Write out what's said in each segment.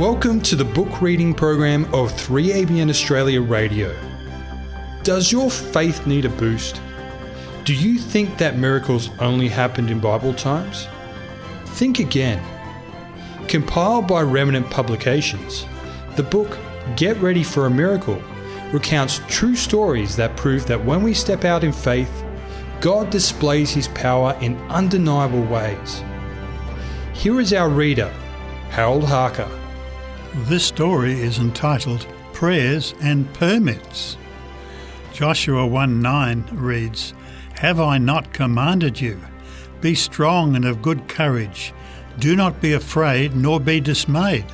Welcome to the book reading program of 3ABN Australia Radio. Does your faith need a boost? Do you think that miracles only happened in Bible times? Think again. Compiled by Remnant Publications, the book Get Ready for a Miracle recounts true stories that prove that when we step out in faith, God displays His power in undeniable ways. Here is our reader, Harold Harker. This story is entitled Prayers and Permits. Joshua 1:9 reads, "Have I not commanded you? Be strong and of good courage. Do not be afraid nor be dismayed,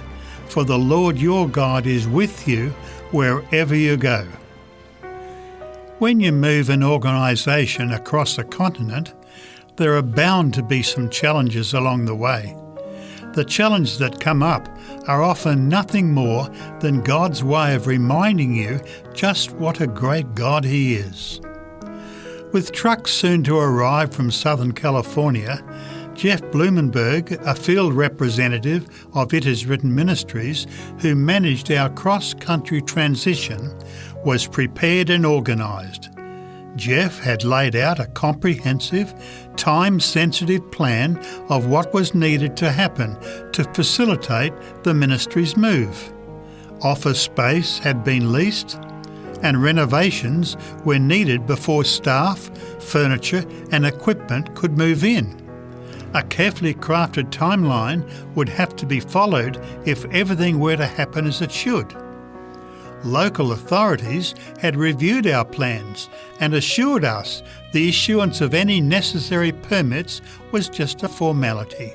for the Lord your God is with you wherever you go." When you move an organisation across a continent, there are bound to be some challenges along the way. The challenges that come up are often nothing more than God's way of reminding you just what a great God He is. With trucks soon to arrive from Southern California, Jeff Blumenberg, a field representative of It Is Written Ministries who managed our cross-country transition, was prepared and organised. Jeff had laid out a comprehensive, time-sensitive plan of what was needed to happen to facilitate the ministry's move. Office space had been leased, and renovations were needed before staff, furniture and equipment could move in. A carefully crafted timeline would have to be followed if everything were to happen as it should. Local authorities had reviewed our plans and assured us the issuance of any necessary permits was just a formality.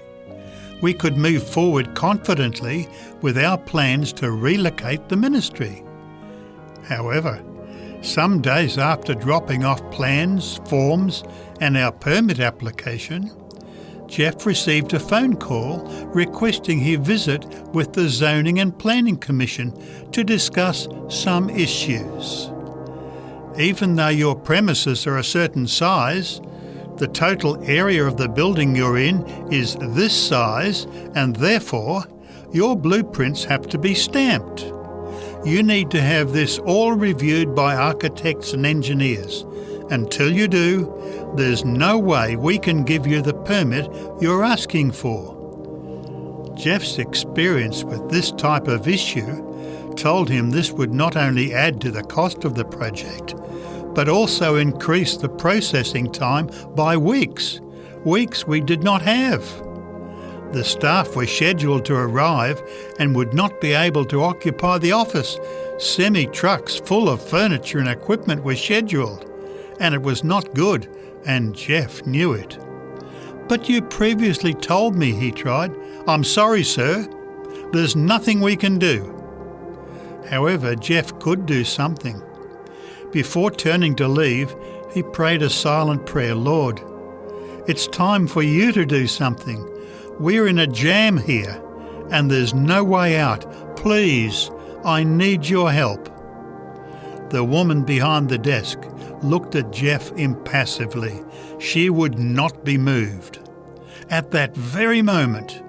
We could move forward confidently with our plans to relocate the ministry. However, some days after dropping off plans, forms and our permit application, Jeff received a phone call requesting he visit with the Zoning and Planning Commission to discuss some issues. Even though your premises are a certain size, the total area of the building you're in is this size and therefore your blueprints have to be stamped. You need to have this all reviewed by architects and engineers. Until you do, there's no way we can give you the permit you're asking for. Jeff's experience with this type of issue told him this would not only add to the cost of the project, but also increase the processing time by weeks we did not have. The staff were scheduled to arrive and would not be able to occupy the office. Semi-trucks full of furniture and equipment were scheduled, and it was not good, and Jeff knew it. "But you previously told me," he tried. "I'm sorry, sir. There's nothing we can do." However, Jeff could do something. Before turning to leave, he prayed a silent prayer. "Lord, it's time for you to do something. We're in a jam here, and there's no way out. Please, I need your help." The woman behind the desk looked at Jeff impassively. She would not be moved. At that very moment,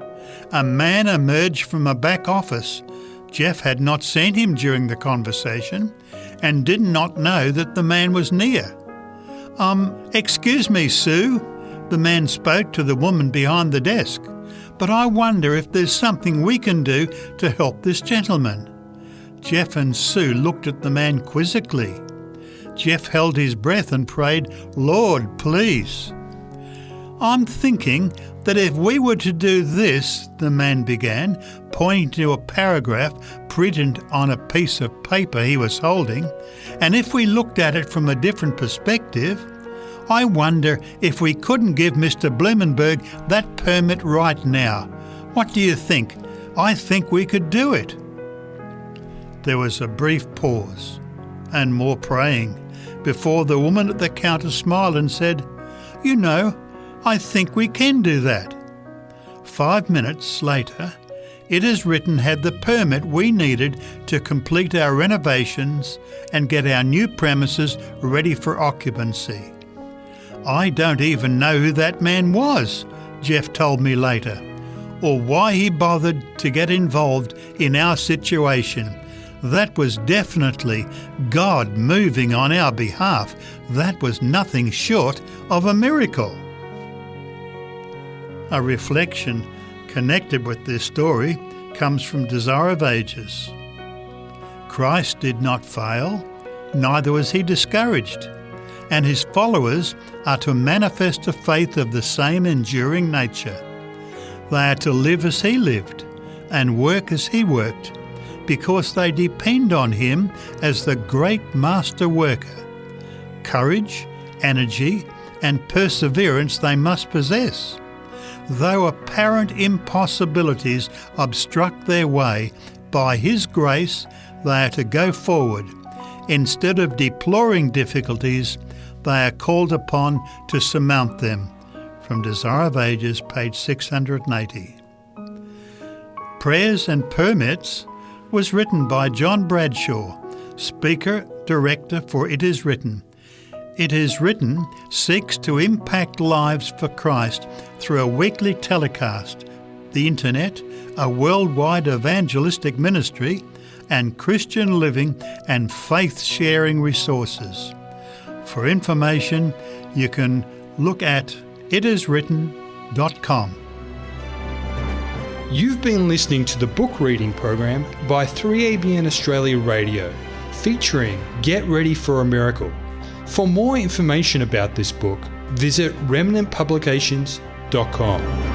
a man emerged from a back office. Jeff had not seen him during the conversation and did not know that the man was near. Excuse me, Sue," the man spoke to the woman behind the desk, "but I wonder if there's something we can do to help this gentleman." Jeff and Sue looked at the man quizzically. Jeff held his breath and prayed, "Lord, please." "I'm thinking that if we were to do this," the man began, pointing to a paragraph printed on a piece of paper he was holding, "and if we looked at it from a different perspective, I wonder if we couldn't give Mr. Blumenberg that permit right now. What do you think? I think we could do it." There was a brief pause and more praying before the woman at the counter smiled and said, "You know, I think we can do that." 5 minutes later, It Is Written had the permit we needed to complete our renovations and get our new premises ready for occupancy. "I don't even know who that man was," Jeff told me later. or why he bothered to get involved in our situation. That was definitely God moving on our behalf. That was nothing short of a miracle. A reflection connected with this story comes from Desire of Ages. Christ did not fail, neither was he discouraged, and his followers are to manifest a faith of the same enduring nature. They are to live as he lived and work as he worked, because they depend on him as the great master worker. Courage, energy, and perseverance they must possess. Though apparent impossibilities obstruct their way, by his grace they are to go forward. Instead of deploring difficulties, they are called upon to surmount them. From Desire of Ages, page 680. Prayers and Permits was written by John Bradshaw, speaker, director for It Is Written. It Is Written seeks to impact lives for Christ through a weekly telecast, the internet, a worldwide evangelistic ministry, and Christian living and faith-sharing resources. For information, you can look at itiswritten.com. You've been listening to the book reading program by 3ABN Australia Radio, featuring Get Ready for a Miracle. For more information about this book, visit remnantpublications.com.